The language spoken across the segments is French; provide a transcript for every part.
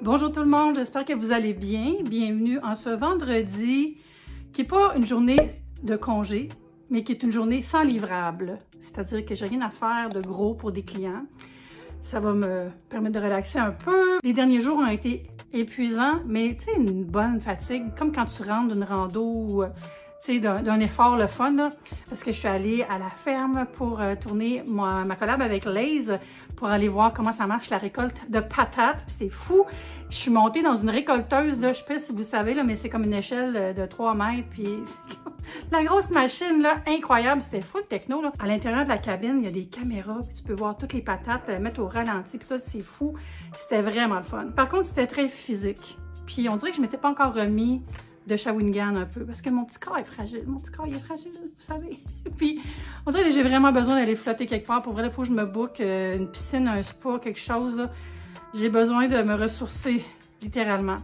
Bonjour tout le monde, j'espère que vous allez bien. Bienvenue en ce vendredi qui n'est pas une journée de congé, mais qui est une journée sans livrable. C'est-à-dire que j'ai rien à faire de gros pour des clients. Ça va me permettre de relaxer un peu. Les derniers jours ont été épuisants, mais tu sais, une bonne fatigue, comme quand tu rentres d'une rando ou tu sais, d'un effort le fun, là, parce que je suis allée à la ferme pour tourner ma collab avec Lay's pour aller voir comment ça marche la récolte de patates. C'est fou! Je suis montée dans une récolteuse, là, je sais pas si vous savez, là, mais c'est comme une échelle de 3 mètres, puis la grosse machine, là, incroyable, c'était full techno, là. À l'intérieur de la cabine, il y a des caméras, puis tu peux voir toutes les patates, mettre au ralenti, puis tout, c'est fou. C'était vraiment le fun. Par contre, c'était très physique. Puis on dirait que je m'étais pas encore remis de Shawinigan un peu, parce que mon petit corps est fragile. Mon petit corps, il est fragile, vous savez. Puis, on dirait que j'ai vraiment besoin d'aller flotter quelque part. Pour vrai, il faut que je me book une piscine, un spa, quelque chose, là. J'ai besoin de me ressourcer, littéralement.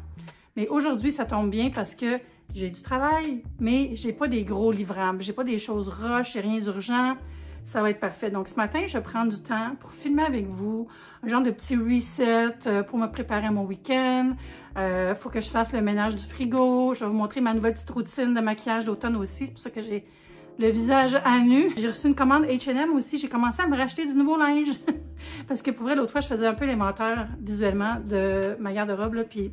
Mais aujourd'hui, ça tombe bien parce que j'ai du travail, mais j'ai pas des gros livrables. J'ai pas des choses rush, j'ai rien d'urgent. Ça va être parfait. Donc, ce matin, je vais prendre du temps pour filmer avec vous un genre de petit reset pour me préparer à mon week-end. Faut que je fasse le ménage du frigo. Je vais vous montrer ma nouvelle petite routine de maquillage d'automne aussi. C'est pour ça que j'ai le visage à nu. J'ai reçu une commande H&M aussi. J'ai commencé à me racheter du nouveau linge. Parce que pour vrai, l'autre fois, je faisais un peu l'inventaire visuellement de ma garde-robe, là, puis il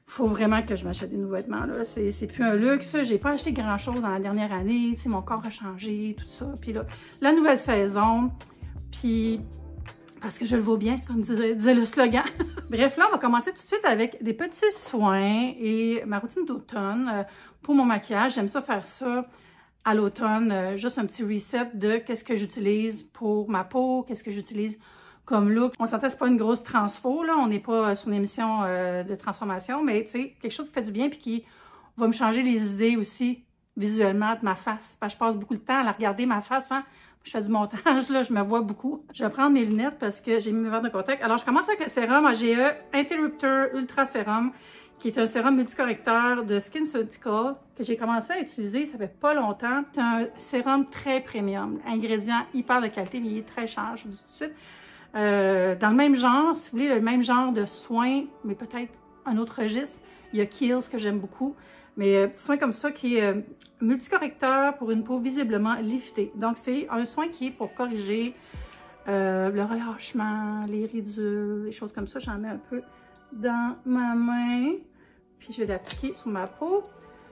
faut vraiment que je m'achète des nouveaux vêtements, là. C'est plus un luxe. J'ai pas acheté grand-chose dans la dernière année. Tu sais, mon corps a changé, tout ça. Puis là, la nouvelle saison, puis parce que je le vaux bien, comme disait le slogan. Bref, là, on va commencer tout de suite avec des petits soins et ma routine d'automne pour mon maquillage. J'aime ça faire ça à l'automne, juste un petit reset de qu'est-ce que j'utilise pour ma peau, qu'est-ce que j'utilise comme look. On s'entend, c'est pas une grosse transfo, là. On n'est pas sur une émission de transformation, mais tu sais, quelque chose qui fait du bien puis qui va me changer les idées aussi visuellement de ma face. Parce que je passe beaucoup de temps à la regarder, ma face, hein. Je fais du montage, là, je me vois beaucoup. Je vais prendre mes lunettes parce que j'ai mis mes verres de contact. Alors, je commence avec le sérum AGE Interrupter Ultra Sérum, qui est un sérum multicorrecteur de SkinCeuticals que j'ai commencé à utiliser, ça fait pas longtemps. C'est un sérum très premium, ingrédient hyper de qualité, mais il est très cher, je vous dis tout de suite. Dans le même genre, si vous voulez, le même genre de soin, mais peut-être un autre registre, il y a Kiehl's que j'aime beaucoup. Mais petit soin comme ça qui est multicorrecteur pour une peau visiblement liftée. Donc, c'est un soin qui est pour corriger le relâchement, les ridules, les choses comme ça. J'en mets un peu dans ma main. Puis, je vais l'appliquer sur ma peau.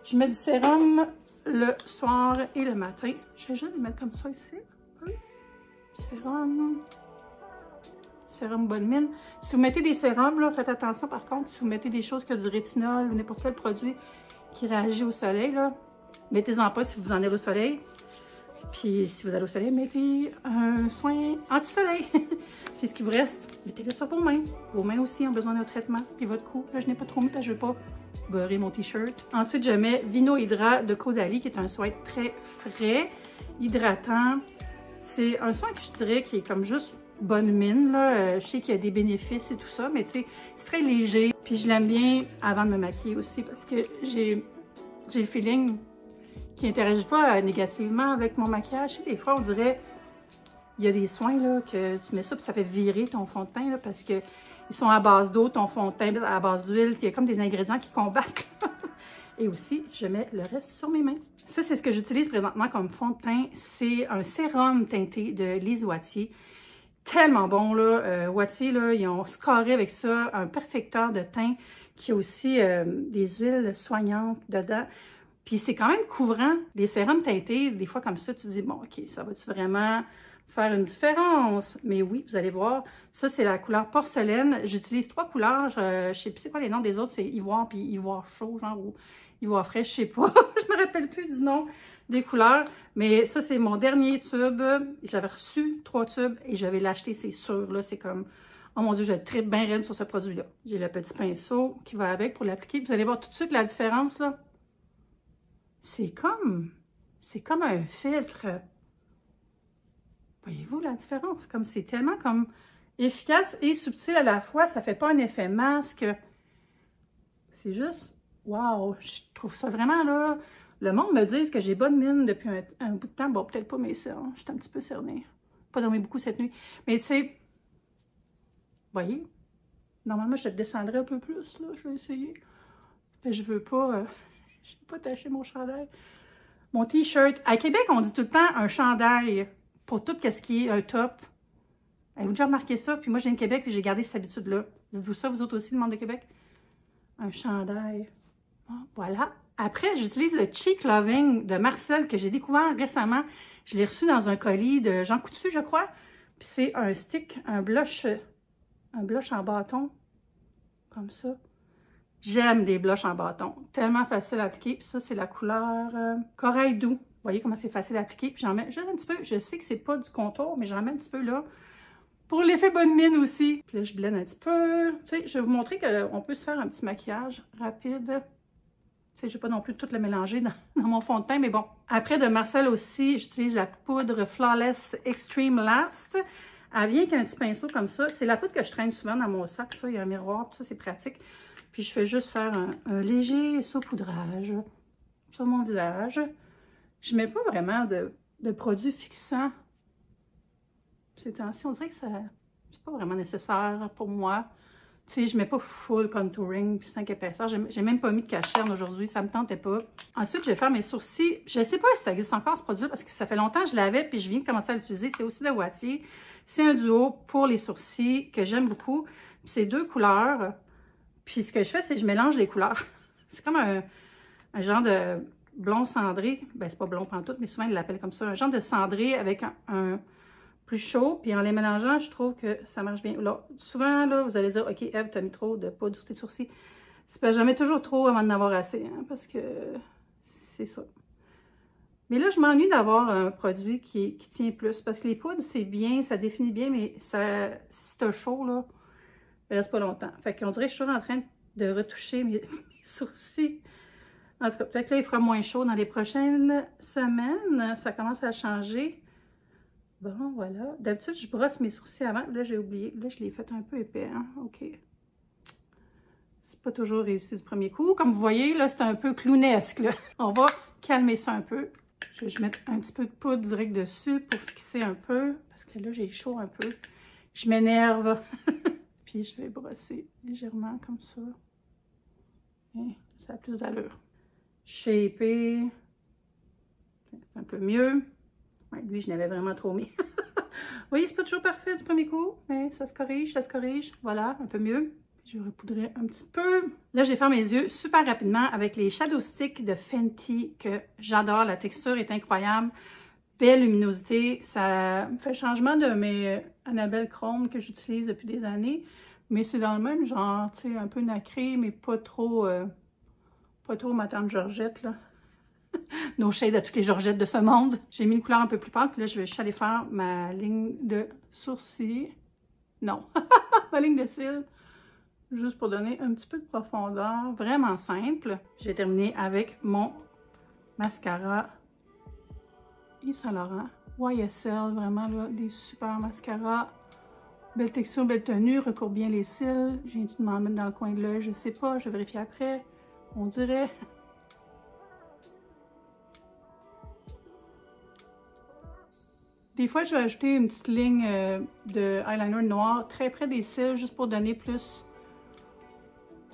Je mets du sérum le soir et le matin. Je vais juste le mettre comme ça ici. Sérum bonne mine. Si vous mettez des sérums, là, faites attention par contre. Si vous mettez des choses comme du rétinol ou n'importe quel produit qui réagit au soleil, là, mettez-en pas si vous en avez au soleil. Puis si vous allez au soleil, mettez un soin anti-soleil. C'est ce qui vous reste. Mettez-le sur vos mains. Vos mains aussi ont besoin d'un traitement. Puis votre cou. Là, je n'ai pas trop mis parce que je ne veux pas beurrer mon t-shirt. Ensuite, je mets Vino Hydra de Caudalie, qui est un soin très frais, hydratant. C'est un soin que je dirais qui est comme juste bonne mine, là. Je sais qu'il y a des bénéfices et tout ça, mais tu sais, c'est très léger. Puis je l'aime bien avant de me maquiller aussi parce que j'ai le feeling qui n'interagit pas négativement avec mon maquillage. Tu sais, des fois, on dirait, il y a des soins, là, que tu mets ça puis ça fait virer ton fond de teint, là, parce que ils sont à base d'eau, ton fond de teint à base d'huile. Il y a comme des ingrédients qui combattent. Et aussi, je mets le reste sur mes mains. Ça, c'est ce que j'utilise présentement comme fond de teint. C'est un sérum teinté de Lise Wattier. Tellement bon, là. Wattier, là, ils ont scoré avec ça un perfecteur de teint qui a aussi des huiles soignantes dedans. Puis c'est quand même couvrant. Les sérums teintés, des fois comme ça, tu te dis, bon, OK, ça va-tu vraiment faire une différence? Mais oui, vous allez voir. Ça, c'est la couleur porcelaine. J'utilise 3 couleurs. Je sais plus c'est quoi les noms des autres. C'est ivoire puis ivoire chaud, genre, ou ivoire frais, je sais pas. Je me rappelle plus du nom des couleurs. Mais ça, c'est mon dernier tube. J'avais reçu 3 tubes et je vais l'acheter, c'est sûr. Là, c'est comme, oh mon Dieu, je tripe bien raide sur ce produit-là. J'ai le petit pinceau qui va avec pour l'appliquer. Vous allez voir tout de suite la différence, là. C'est comme un filtre. Voyez-vous la différence? Comme c'est tellement comme efficace et subtil à la fois. Ça fait pas un effet masque. C'est juste, wow! Je trouve ça vraiment, là, Le monde me dit que j'ai bonne mine depuis un bout de temps. Bon, peut-être pas mes cernes. Je suis un petit peu cernée. Pas dormi beaucoup cette nuit. Mais tu sais, vous voyez, normalement, je descendrai un peu plus, là. Je vais essayer. Mais je veux pas tacher mon chandail. Mon t-shirt. À Québec, on dit tout le temps un chandail pour tout ce qui est un top. Avez-vous déjà remarqué ça? Puis moi, je viens de Québec et j'ai gardé cette habitude-là. Dites-vous ça, vous autres aussi, le monde de Québec? Un chandail. Bon, voilà. Après, j'utilise le Cheek Loving de Marcel que j'ai découvert récemment. Je l'ai reçu dans un colis de Jean Coutu, je crois. Puis c'est un stick, un blush en bâton. Comme ça. J'aime les blushs en bâton. Tellement facile à appliquer. Puis ça, c'est la couleur Corail Doux. Vous voyez comment c'est facile à appliquer. Puis j'en mets juste un petit peu. Je sais que c'est pas du contour, mais j'en mets un petit peu là. Pour l'effet bonne mine aussi. Puis là, je blende un petit peu. Tu sais, je vais vous montrer qu'on peut se faire un petit maquillage rapide. Tu sais, je ne vais pas non plus tout le mélanger dans mon fond de teint, mais bon. Après, de Marcel aussi, j'utilise la poudre Flawless Extreme Last. Elle vient avec un petit pinceau comme ça. C'est la poudre que je traîne souvent dans mon sac. Ça, il y a un miroir, tout ça, c'est pratique. Puis je fais juste faire un léger saupoudrage sur mon visage. Je ne mets pas vraiment de produits fixants. Ces temps-ci, on dirait que c'est pas vraiment nécessaire pour moi. Tu sais, je mets pas full contouring puis 5 épaisseurs. J'ai même pas mis de cacherne aujourd'hui, ça me tentait pas. Ensuite, je vais faire mes sourcils. Je sais pas si ça existe encore ce produit parce que ça fait longtemps que je l'avais puis je viens de commencer à l'utiliser. C'est aussi de Wattier. C'est un duo pour les sourcils que j'aime beaucoup. C'est 2 couleurs. Puis ce que je fais, c'est que je mélange les couleurs. C'est comme un genre de blond cendré. Ben, c'est pas blond pantoute, mais souvent ils l'appellent comme ça. Un genre de cendré avec un plus chaud, puis en les mélangeant, je trouve que ça marche bien. Là, souvent, là, vous allez dire, OK, Eve, t'as mis trop de poudre sur tes sourcils. C'est pas jamais toujours trop avant d'en avoir assez, hein, parce que c'est ça. Mais là, je m'ennuie d'avoir un produit qui tient plus, parce que les poudres, c'est bien, ça définit bien, mais ça, si t'as chaud, là, il reste pas longtemps. Fait qu'on dirait que je suis toujours en train de retoucher mes sourcils. En tout cas, peut-être que là, il fera moins chaud dans les prochaines semaines. Ça commence à changer. Bon, voilà. D'habitude, je brosse mes sourcils avant. Là, j'ai oublié. Là, je les ai fait un peu épais. Hein? OK. C'est pas toujours réussi du premier coup. Comme vous voyez, là, c'est un peu clownesque. Là. On va calmer ça un peu. Je vais mettre un petit peu de poudre direct dessus pour fixer un peu. Parce que là, j'ai chaud un peu. Je m'énerve. Puis, je vais brosser légèrement comme ça. Et ça a plus d'allure. Shaper. C'est un peu mieux. Ouais, lui, je n'avais vraiment trop mis. Vous voyez, c'est pas toujours parfait du premier coup, mais ça se corrige, ça se corrige. Voilà, un peu mieux. Je vais repoudrer un petit peu. Là, je vais faire mes yeux super rapidement avec les Shadow Sticks de Fenty que j'adore. La texture est incroyable. Belle luminosité. Ça me fait changement de mes Annabelle Chrome que j'utilise depuis des années. Mais c'est dans le même genre, tu sais, un peu nacré, mais pas trop ma tante Georgette, là. Nos shades à toutes les Georgettes de ce monde. J'ai mis une couleur un peu plus pâle, puis là, je vais juste aller faire ma ligne de sourcil. Non, ma ligne de cils. Juste pour donner un petit peu de profondeur. Vraiment simple. J'ai terminé avec mon mascara Yves Saint Laurent. YSL, vraiment, là, des super mascaras. Belle texture, belle tenue, recourt bien les cils. J'ai dû m'en mettre dans le coin de l'œil, je sais pas, je vais vérifier après. On dirait... Des fois, je vais ajouter une petite ligne de eyeliner noir très près des cils, juste pour donner plus...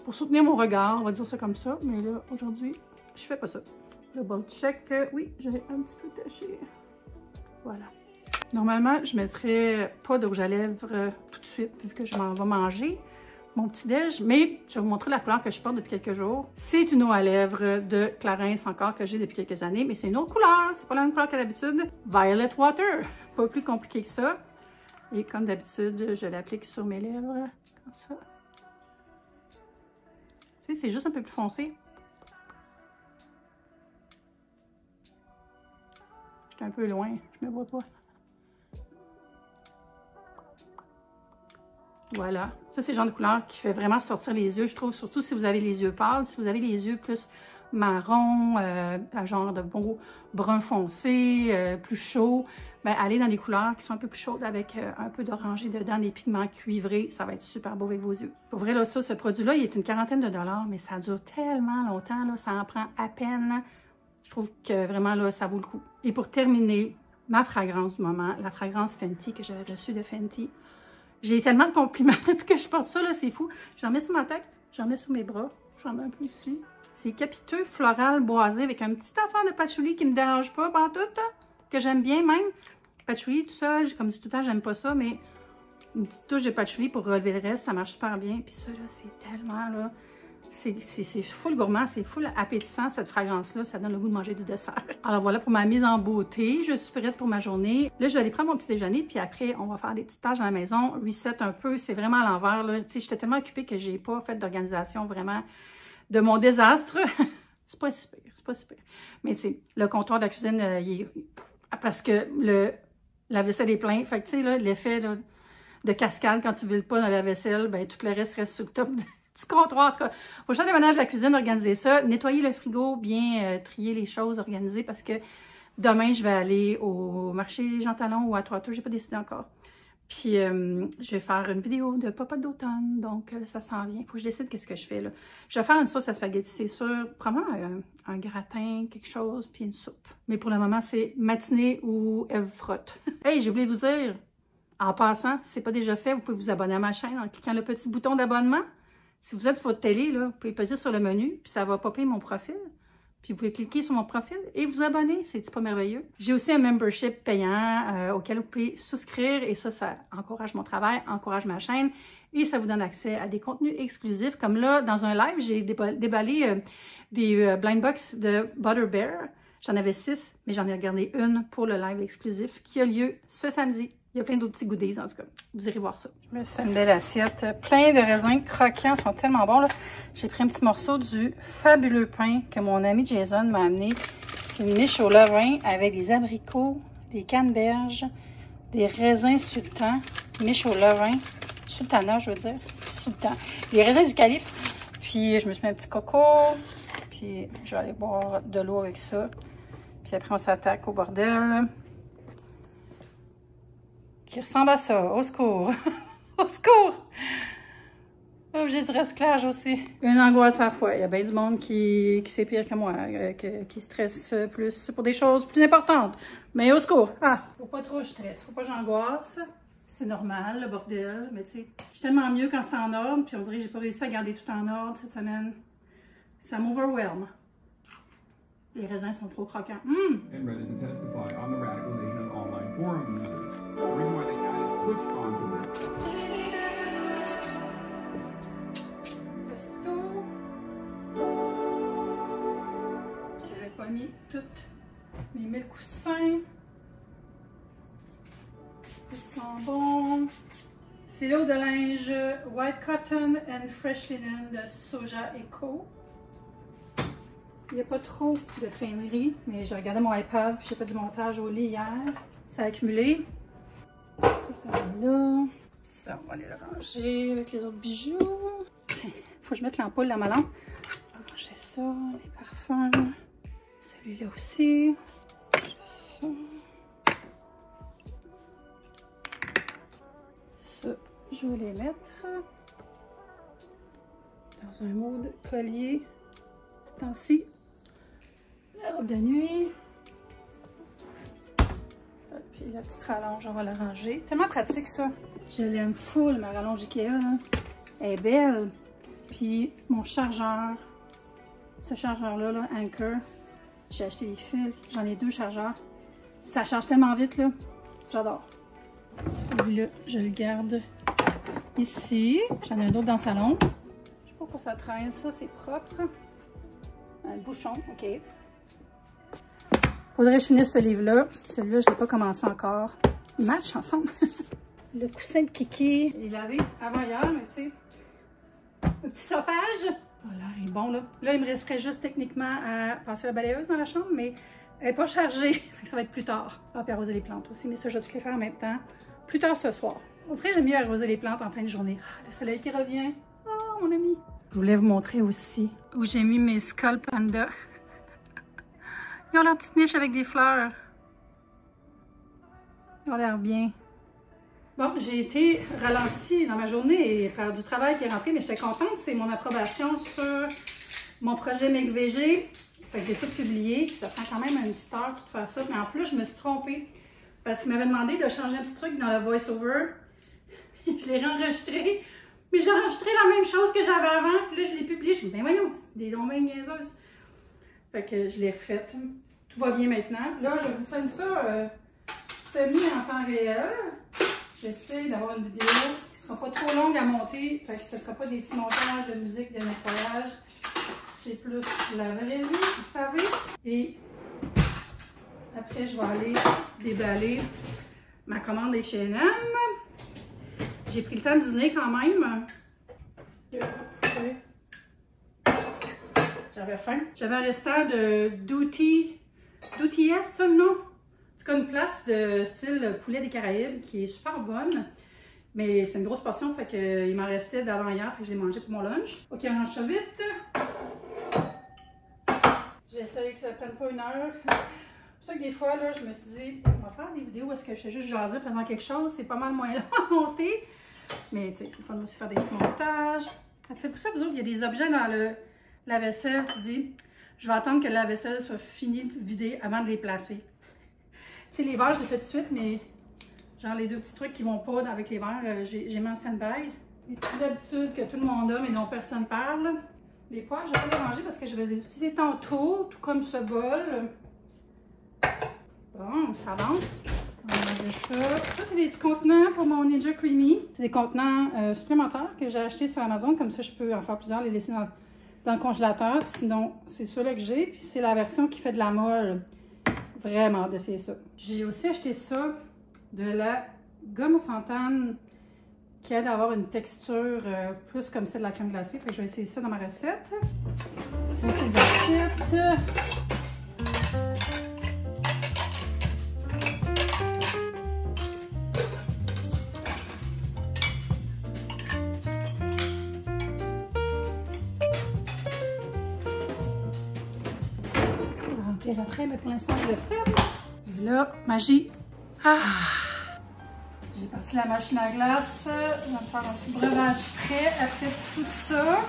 Pour soutenir mon regard, on va dire ça comme ça. Mais là, aujourd'hui, je fais pas ça. Double check. Oui, j'ai un petit peu taché. Voilà. Normalement, je mettrais pas de rouge à lèvres tout de suite, vu que je m'en vais manger mon petit-déj. Mais je vais vous montrer la couleur que je porte depuis quelques jours. C'est une eau à lèvres de Clarins encore que j'ai depuis quelques années, mais c'est une autre couleur. C'est pas la même couleur que d'habitude. Violet Water. Pas plus compliqué que ça. Et comme d'habitude, je l'applique sur mes lèvres. Comme ça. Tu sais, c'est juste un peu plus foncé. J'étais un peu loin. Je me vois pas. Voilà. Ça, c'est le genre de couleur qui fait vraiment sortir les yeux, je trouve, surtout si vous avez les yeux pâles. Si vous avez les yeux plus marron, un genre de beau brun foncé, plus chaud, ben, allez dans les couleurs qui sont un peu plus chaudes avec un peu d'orangé dedans, des pigments cuivrés. Ça va être super beau avec vos yeux. Pour vrai, là, ça, ce produit-là, il est une quarantaine de dollars, mais ça dure tellement longtemps, là, ça en prend à peine. Je trouve que vraiment là, ça vaut le coup. Et pour terminer, ma fragrance du moment, la fragrance Fenty que j'avais reçue de Fenty. J'ai tellement de compliments depuis que je porte ça, là, c'est fou. J'en mets sur ma tête, j'en mets sur mes bras, j'en mets un peu ici. C'est capiteux, floral, boisé, avec un petit affaire de patchouli qui me dérange pas, pantoute, que j'aime bien même. Patchouli tout seul, comme je dis tout le temps, j'aime pas ça, mais une petite touche de patchouli pour relever le reste, ça marche super bien. Puis ça, là, c'est tellement, là, c'est full gourmand, c'est full appétissant, cette fragrance-là. Ça donne le goût de manger du dessert. Alors voilà pour ma mise en beauté. Je suis prête pour ma journée. Là, je vais aller prendre mon petit déjeuner, puis après, on va faire des petites tâches à la maison, reset un peu. C'est vraiment à l'envers, là. Tu sais, j'étais tellement occupée que j'ai pas fait d'organisation vraiment de mon désastre. C'est pas si pire, c'est pas si pire. Mais tu sais, le comptoir de la cuisine, il est... parce que la vaisselle est pleine. Fait que tu sais, l'effet de cascade quand tu ne vides pas dans la vaisselle, ben tout le reste reste sur le top du comptoir. En tout cas, faut faire des ménages de la cuisine, organiser ça, nettoyer le frigo, bien trier les choses, organiser parce que demain, je vais aller au marché Jean Talon ou à Trois-Tours, j'ai pas décidé encore. Puis, je vais faire une vidéo de popote d'automne, donc ça s'en vient. Il faut que je décide qu'est-ce que je fais, là. Je vais faire une sauce à spaghetti, c'est sûr. Probablement un gratin, quelque chose, puis une soupe. Mais pour le moment, c'est matinée ou Ève frotte. Hey, j'ai oublié de vous dire, en passant, si ce n'est pas déjà fait, vous pouvez vous abonner à ma chaîne en cliquant le petit bouton d'abonnement. Si vous êtes sur votre télé, là, vous pouvez peser sur le menu, puis ça va popper mon profil. Puis vous pouvez cliquer sur mon profil et vous abonner, c'est pas merveilleux. J'ai aussi un membership payant auquel vous pouvez souscrire et ça encourage mon travail, encourage ma chaîne et ça vous donne accès à des contenus exclusifs. Comme là, dans un live, j'ai déballé des blind box de Butter Bear. J'en avais 6, mais j'en ai regardé une pour le live exclusif qui a lieu ce samedi. Il y a plein d'autres petits goodies, en tout cas. Vous irez voir ça. Je me suis fait une belle assiette. Plein de raisins croquants, ils sont tellement bons. J'ai pris un petit morceau du fabuleux pain que mon ami Jason m'a amené. C'est une miche au levain avec des abricots, des canneberges, des raisins sultans, miche au levain, sultana, je veux dire, sultan. Les raisins du calife. Puis je me suis mis un petit coco. Puis je vais aller boire de l'eau avec ça. Puis après, on s'attaque au bordel. Qui ressemble à ça. Au secours! Au secours! Oh, j'ai du recyclage aussi. Une angoisse à la fois. Il y a bien du monde qui sait pire que moi, qui stresse plus pour des choses plus importantes. Mais au secours! Ah! Faut pas trop que je stresse, faut pas que j'angoisse. C'est normal, le bordel. Mais tu sais, je suis tellement mieux quand c'est en ordre. Puis on dirait que j'ai pas réussi à garder tout en ordre cette semaine. Ça m'overwhelm. Les raisins sont trop croquants. And Reddit to testify on the radicalization of online forum users. The reason why they added Twitch onto it. Pesto. J'avais pas mis toutes mes 1000 coussins. Ils sont bons. C'est l'eau de linge White Cotton and Fresh Linen de Soja Eco. Il n'y a pas trop de traînerie, mais j'ai regardé mon iPad puis j'ai fait du montage au lit hier. Ça a accumulé. Ça va là. Ça, on va aller le ranger avec les autres bijoux. Faut que je mette l'ampoule dans ma lampe. On va ranger ça, les parfums. Celui-là aussi. Ça. Ça, je vais les mettre dans un mode collier. Ce temps-ci. La robe de nuit. Puis la petite rallonge, on va la ranger. Tellement pratique ça. Je l'aime full, ma rallonge Ikea. Là. Elle est belle. Puis mon chargeur. Ce chargeur-là, là, Anker. J'ai acheté des fils. J'en ai 2 chargeurs. Ça charge tellement vite, là. J'adore. Celui-là, je le garde ici. J'en ai un autre dans le salon. Je sais pas pourquoi ça traîne. Ça, c'est propre. Un bouchon, OK. Faudrait que je finisse ce livre-là. Celui-là, je ne l'ai pas commencé encore. Ils matchent ensemble. Le coussin de Kiki. Il est lavé avant hier, mais tu sais, un petit fluffage. Oh, l'air est bon, là. Là, il me resterait juste techniquement à passer la balayeuse dans la chambre, mais elle n'est pas chargée. Ça va être plus tard. Ah, puis arroser les plantes aussi, mais ça, je vais toutes les faire en même temps. Plus tard ce soir. Au vrai, j'aime mieux arroser les plantes en fin de journée. Ah, le soleil qui revient. Oh, mon ami. Je voulais vous montrer aussi où j'ai mis mes Skull Panda. Ils ont leur petite niche avec des fleurs. Ils ont l'air bien. Bon, j'ai été ralentie dans ma journée par du travail qui est rentré, mais j'étais contente. C'est mon approbation sur mon projet MakeVG. Fait que j'ai tout publié, puis ça prend quand même une petite heure pour faire ça. Mais en plus, je me suis trompée. Parce qu'il m'avait demandé de changer un petit truc dans le voice-over. Je l'ai réenregistré. Mais j'ai enregistré la même chose que j'avais avant. Puis là, je l'ai publié. Je me suis dit, ben voyons, c'est des dons bien niaiseuses. Fait que je l'ai refait. Tout va bien maintenant. Là, je vous filme ça semi en temps réel. J'essaie d'avoir une vidéo qui ne sera pas trop longue à monter. Fait que ce ne sera pas des petits montages de musique, de nettoyage. C'est plus la vraie vie, vous savez. Et après, je vais aller déballer ma commande H&M. J'ai pris le temps de dîner quand même. J'avais faim. J'avais un restant de Doughty S, ça le nom? C'est comme une place de style poulet des Caraïbes qui est super bonne. Mais c'est une grosse portion, fait qu'il m'en restait d'avant hier, fait que je l'ai mangé pour mon lunch. Ok, on range ça vite. J'essaye que ça ne prenne pas une heure. C'est pour ça que des fois, là, je me suis dit, on va faire des vidéos où est-ce que je fais juste jaser faisant quelque chose. C'est pas mal moins long à monter. Mais tu sais, c'est le fun aussi faire des petits montages. Ça te fait tout ça, vous autres, il y a des objets dans le lave-vaisselle. Tu dis, je vais attendre que le lave-vaisselle soit fini de vider avant de les placer. Tu sais, les verres, je les fais tout de suite, mais genre les deux petits trucs qui vont pas avec les verres, j'ai mis en stand-by. Les petites habitudes que tout le monde a, mais dont personne parle. Les poêles, je vais pas les ranger parce que je vais les utiliser tantôt, tout comme ce bol. Bon, ça avance. On va ranger ça. Ça, c'est des petits contenants pour mon Ninja Creamy. C'est des contenants supplémentaires que j'ai achetés sur Amazon. Comme ça, je peux en faire plusieurs, les laisser dans le congélateur. Sinon, c'est ceux-là que j'ai. Puis c'est la version qui fait de la molle. Vraiment d'essayer ça. J'ai aussi acheté ça, de la gomme Santane qui aide à avoir une texture plus comme celle de la crème glacée. Fait que je vais essayer ça dans ma recette. Je vais les assiettes. Je vais remplir après, mais pour l'instant, je le ferme. Et là, magie. Ah! J'ai parti la machine à glace. Je vais me faire un petit breuvage frais après tout ça.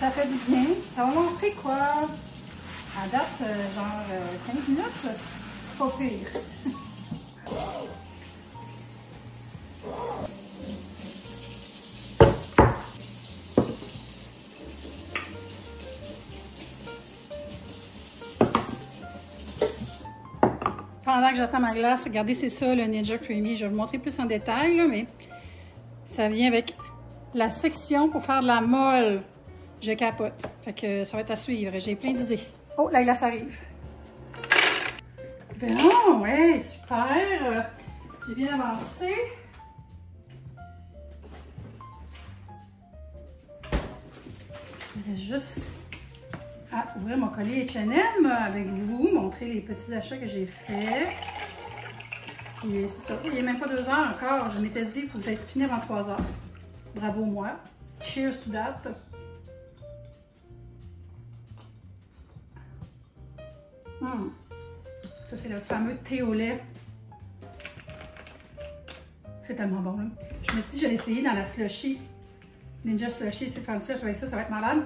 Ça fait du bien. Ça va monter quoi? À date, genre 15 minutes. Pas pire. Pendant que j'attends ma glace, regardez, c'est ça le Ninja Creamy. Je vais vous montrer plus en détail, là, mais ça vient avec la section pour faire de la molle. Je capote. Fait que ça va être à suivre. J'ai plein d'idées. Oh, la glace arrive. Bon, ouais, super. J'ai bien avancé. Je vais juste ouvrir mon collier H&M avec vous, montrer les petits achats que j'ai faits. Et c'est ça, il n'est même pas 2 heures encore. Je m'étais dit qu'il faut que j'aille finir avant 3 heures. Bravo moi. Cheers to that. Ça, c'est le fameux thé au lait. C'est tellement bon, là. Je me suis dit, je vais essayer dans la slushy. Ninja Slushy, c'est comme ça. Je vais ça, ça va être malade.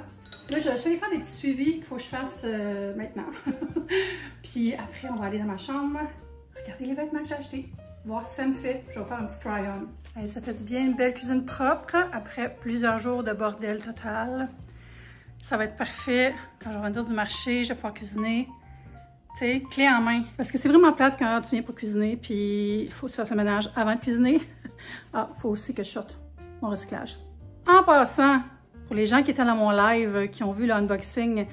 Là, je vais aller faire des petits suivis qu'il faut que je fasse maintenant. Puis après, on va aller dans ma chambre, regarder les vêtements que j'ai achetés, voir si ça me fait. Je vais faire un petit try-on. Ça fait du bien, une belle cuisine propre après plusieurs jours de bordel total. Ça va être parfait. Quand je vais revenir du marché, je vais pouvoir cuisiner. Tu sais, clé en main. Parce que c'est vraiment plate quand tu viens pour cuisiner, puis il faut que ça se ménage avant de cuisiner. Ah, il faut aussi que je sorte mon recyclage. En passant, pour les gens qui étaient dans mon live, qui ont vu l'unboxing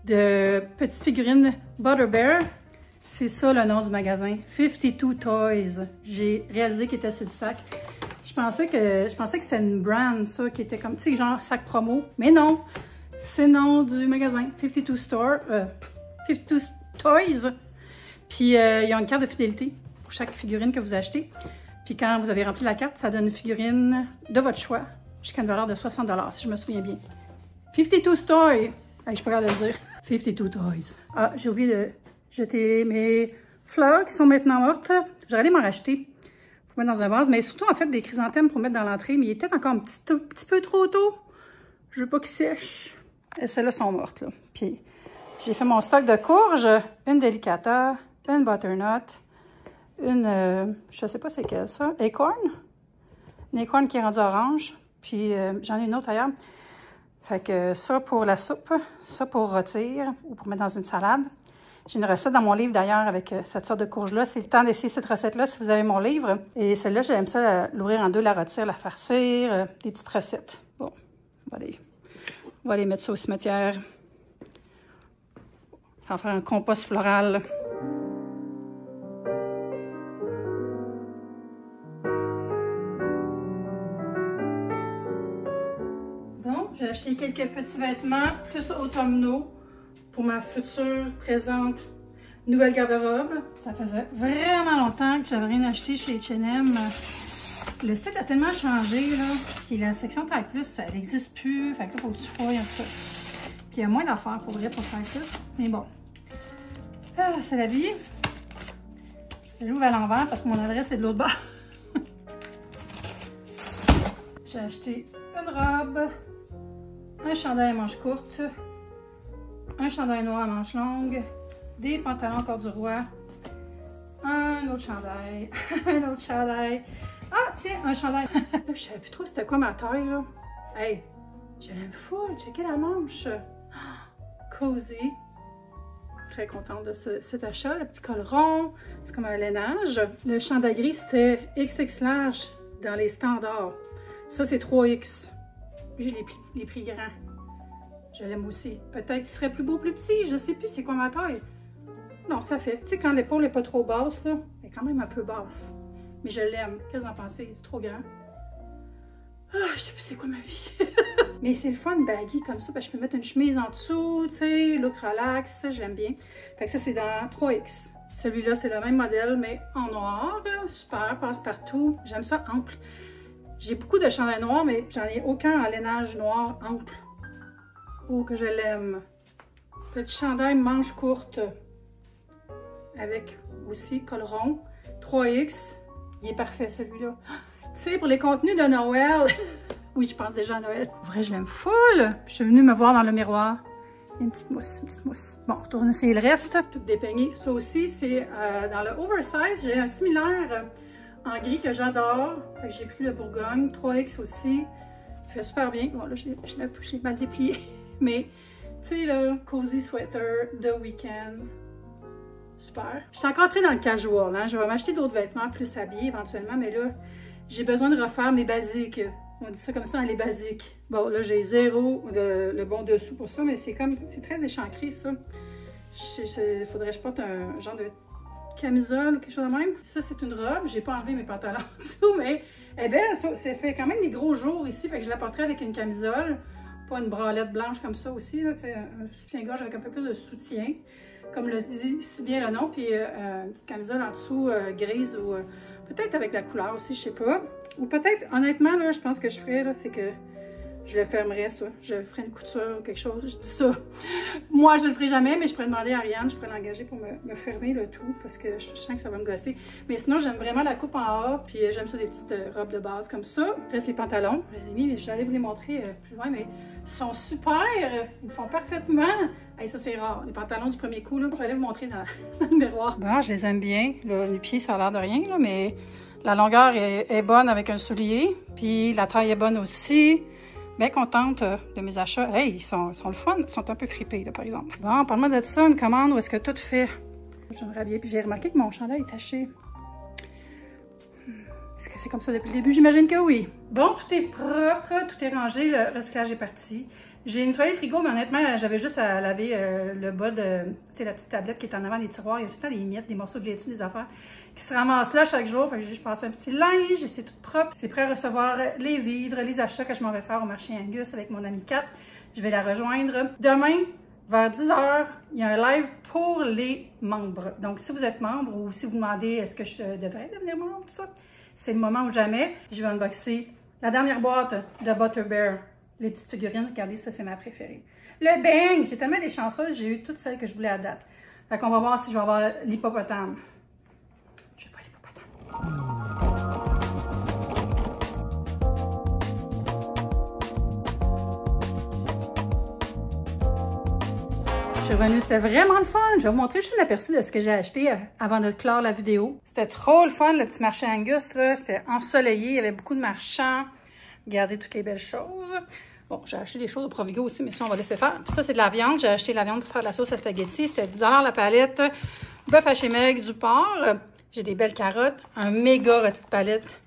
de petites figurines Butter Bear, c'est ça le nom du magasin, 52 Toys. J'ai réalisé qu'il était sur le sac. Je pensais que c'était une brand, ça, qui était comme, tu sais, genre sac promo. Mais non, c'est le nom du magasin, 52 Toys. Puis, il y a une carte de fidélité pour chaque figurine que vous achetez. Puis, quand vous avez rempli la carte, ça donne une figurine de votre choix jusqu'à une valeur de 60 $, si je me souviens bien. 52 Toys. Hey, je suis pas capable de le dire. 52 Toys. Ah, j'ai oublié de jeter mes fleurs qui sont maintenant mortes. J'aurais allé m'en racheter pour mettre dans un vase. Mais surtout, en fait, des chrysanthèmes pour mettre dans l'entrée. Mais il est peut-être encore un petit peu trop tôt. Je veux pas qu'ils sèchent. Celles-là sont mortes, là. Puis, J'ai fait mon stock de courges, une Delicata, une Butternut, une, je sais pas c'est quelle ça, Acorn. Une Acorn qui est rendue orange, puis j'en ai une autre ailleurs. Fait que ça pour la soupe, ça pour rôtir ou pour mettre dans une salade. J'ai une recette dans mon livre d'ailleurs avec cette sorte de courge-là. C'est le temps d'essayer cette recette-là si vous avez mon livre. Et celle-là, j'aime ça l'ouvrir en deux, la rôtir, la farcir, des petites recettes. Bon, on va aller mettre ça au cimetière. On va faire un compost floral. Bon, j'ai acheté quelques petits vêtements plus automnaux pour ma future présente nouvelle garde-robe. Ça faisait vraiment longtemps que j'avais rien acheté chez H&M. Le site a tellement changé, là. Puis la section taille plus, ça n'existe plus. Fait que là, faut que tu fouilles en tout cas. Puis il y a moins d'affaires pour vrai pour faire ça. Mais bon. Ah, c'est la vie. Je l'ouvre à l'envers parce que mon adresse est de l'autre bord. J'ai acheté une robe, un chandail à manches courtes, un chandail noir à manches longues, des pantalons corduroy, un autre chandail, un autre chandail. Ah, tiens, un chandail. Je savais plus trop c'était quoi ma taille, là. Hey, je l'aime full. Checkez la manche. Cozy. Très contente de cet achat. Le petit col rond, c'est comme un lainage. Le chandail gris, c'était XX large dans les standards. Ça, c'est 3X. J'ai les prix grands. Je l'aime aussi. Peut-être qu'il serait plus beau, plus petit. Je sais plus c'est quoi ma taille. Non, ça fait. Tu sais, quand l'épaule n'est pas trop basse, là, elle est quand même un peu basse. Mais je l'aime. Qu'est-ce que vous en pensez? C'est trop grand. Ah, je sais plus c'est quoi ma vie. Mais c'est le fun, baggy comme ça, parce que je peux mettre une chemise en dessous, tu sais, look relax, ça j'aime bien. Fait que ça c'est dans 3X. Celui-là c'est le même modèle, mais en noir. Super, passe-partout. J'aime ça ample. J'ai beaucoup de chandails noirs, mais j'en ai aucun en lainage noir ample. Oh, que je l'aime. Petit chandail manche courte. Avec aussi col rond. 3X. Il est parfait celui-là. Tu sais, pour les contenus de Noël. Oui, je pense déjà à Noël. En vrai, je l'aime full. Je suis venue me voir dans le miroir. Il y a une petite mousse, une petite mousse. Bon, retourne essayer le reste. Tout dépeigné. Ça aussi, c'est dans le oversize. J'ai un similaire en gris que j'adore. J'ai pris le Bourgogne. 3X aussi. Il fait super bien. Bon, là, j'ai mal déplié. Mais, tu sais, le cozy sweater de week-end. Super. Je suis encore très dans le casual. Hein? Je vais m'acheter d'autres vêtements plus habillés éventuellement. Mais là, j'ai besoin de refaire mes basiques. On dit ça comme ça, les basiques. Bon, là, j'ai zéro le bon dessous pour ça, mais c'est très échancré, ça. Il faudrait que je porte un genre de camisole ou quelque chose de même. Ça, c'est une robe. J'ai pas enlevé mes pantalons en dessous, mais elle est belle. Ça fait quand même des gros jours ici, fait que je la porterai avec une camisole. Pas une bralette blanche comme ça aussi, là, un soutien-gorge avec un peu plus de soutien, comme le dit si bien le nom, puis une petite camisole en dessous grise ou peut-être avec la couleur aussi, je sais pas. Ou peut-être, honnêtement, là, je pense que je ferais, là, c'est que je le fermerais, ça. Je ferais une couture ou quelque chose. Je dis ça. Moi, je le ferai jamais, mais je pourrais demander à Ariane, je pourrais l'engager pour me fermer le tout, parce que je sens que ça va me gosser. Mais sinon, j'aime vraiment la coupe en A, puis j'aime ça des petites robes de base comme ça. Reste les pantalons. Je les ai mis, mais j'allais vous les montrer plus loin, mais ils sont super. Ils me font parfaitement. Hey, ça, c'est rare. Les pantalons du premier coup, là. Je vais aller vous montrer dans le miroir. Bon, je les aime bien. Là, les pieds, ça a l'air de rien, là, mais la longueur est bonne avec un soulier. Puis la taille est bonne aussi. Bien contente de mes achats. Hey, ils sont le fun. Ils sont un peu fripés, là, par exemple. Bon, parle-moi de ça, une commande où est-ce que tout fait. J'aimerais bien. Puis j'ai remarqué que mon chandail est taché. Est-ce que c'est comme ça depuis le début? J'imagine que oui. Bon, tout est propre, tout est rangé. Le recyclage est parti. J'ai nettoyé le frigo, mais honnêtement, j'avais juste à laver le bas de, tu sais, la petite tablette qui est en avant des tiroirs. Il y a tout le temps des miettes, des morceaux de laitue, des affaires qui se ramassent là chaque jour. Fait que je passe un petit linge, c'est tout propre. C'est prêt à recevoir les vivres, les achats que je m'en vais faire au marché Angus avec mon amie Kat. Je vais la rejoindre. Demain, vers 10h, il y a un live pour les membres. Donc, si vous êtes membre ou si vous demandez est-ce que je devrais devenir membre, tout ça, c'est le moment ou jamais. Je vais unboxer la dernière boîte de Butter Bear. Les petites figurines, regardez, ça, c'est ma préférée. Le bang! J'ai tellement des chanceuses, j'ai eu toutes celles que je voulais à date. Fait qu'on va voir si je vais avoir l'hippopotame. Je veux pas l'hippopotame. suis revenue, c'était vraiment le fun. Je vais vous montrer juste un aperçu de ce que j'ai acheté avant de clore la vidéo. C'était trop le fun, le petit marché Angus, là. C'était ensoleillé, il y avait beaucoup de marchands. Regardez toutes les belles choses. Bon, j'ai acheté des choses au Provigo aussi, mais ça, on va laisser faire. Puis ça, c'est de la viande. J'ai acheté de la viande pour faire de la sauce à spaghetti. C'était 10 $ la palette. Bœuf haché maigre, du porc. J'ai des belles carottes. Un méga rôti de palette.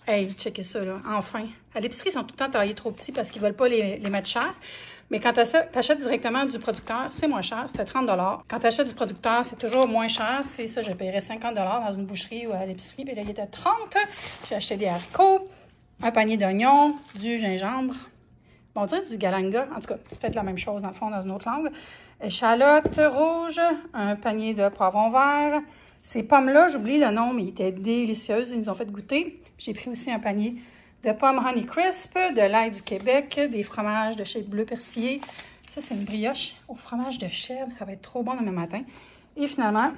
Hey, checkez ça, là. Enfin. À l'épicerie, ils sont tout le temps taillés trop petits parce qu'ils ne veulent pas les mettre chers. Mais quand tu achètes directement du producteur, c'est moins cher. C'était 30 $. Quand tu achètes du producteur, c'est toujours moins cher. C'est ça, je paierais 50 $ dans une boucherie ou à l'épicerie. Puis là, il était 30 $. J'ai acheté des haricots, un panier d'oignons, du gingembre. Bon, on dirait du galanga. En tout cas, c'est peut-être la même chose, dans le fond, dans une autre langue. Échalotes rouges, un panier de poivrons verts. Ces pommes-là, j'oublie le nom, mais ils étaient délicieuses. Ils nous ont fait goûter. J'ai pris aussi un panier de pommes Honey Crisp, de l'ail du Québec, des fromages de chèvre bleu persillé. Ça, c'est une brioche au fromage de chèvre. Ça va être trop bon demain matin. Et finalement,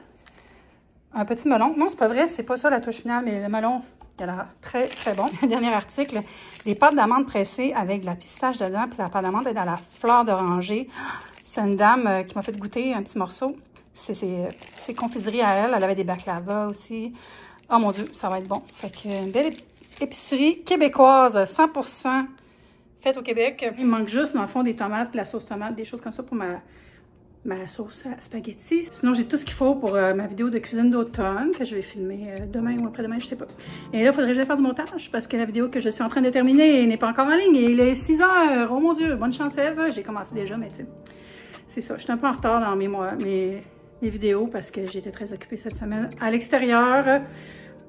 un petit melon. Non, c'est pas vrai, c'est pas ça la touche finale, mais le melon, il a l'air très, très bon. Dernier article, des pâtes d'amandes pressées avec de la pistache dedans, puis la pâte d'amande est dans la fleur d'oranger. C'est une dame qui m'a fait goûter un petit morceau. C'est confiserie à elle. Elle avait des baklava aussi. Oh mon Dieu, ça va être bon. Fait que une belle épicerie québécoise, 100% faite au Québec. Il me manque juste, dans le fond, des tomates, de la sauce tomate, des choses comme ça pour ma sauce à spaghetti. Sinon, j'ai tout ce qu'il faut pour ma vidéo de cuisine d'automne que je vais filmer demain ou après-demain, je sais pas. Et là, il faudrait que j'aille faire du montage parce que la vidéo que je suis en train de terminer n'est pas encore en ligne et il est 6 h. Oh mon Dieu, bonne chance Eve. J'ai commencé déjà, mais tu sais, c'est ça. Je suis un peu en retard dans mes vidéos parce que j'étais très occupée cette semaine à l'extérieur.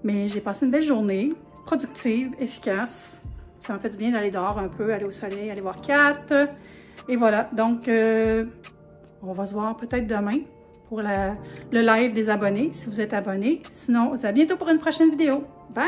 Mais j'ai passé une belle journée, productive, efficace. Ça m'a fait du bien d'aller dehors un peu, aller au soleil, aller voir Kat. Et voilà, donc on va se voir peut-être demain pour le live des abonnés, si vous êtes abonnés. Sinon, à bientôt pour une prochaine vidéo. Bye!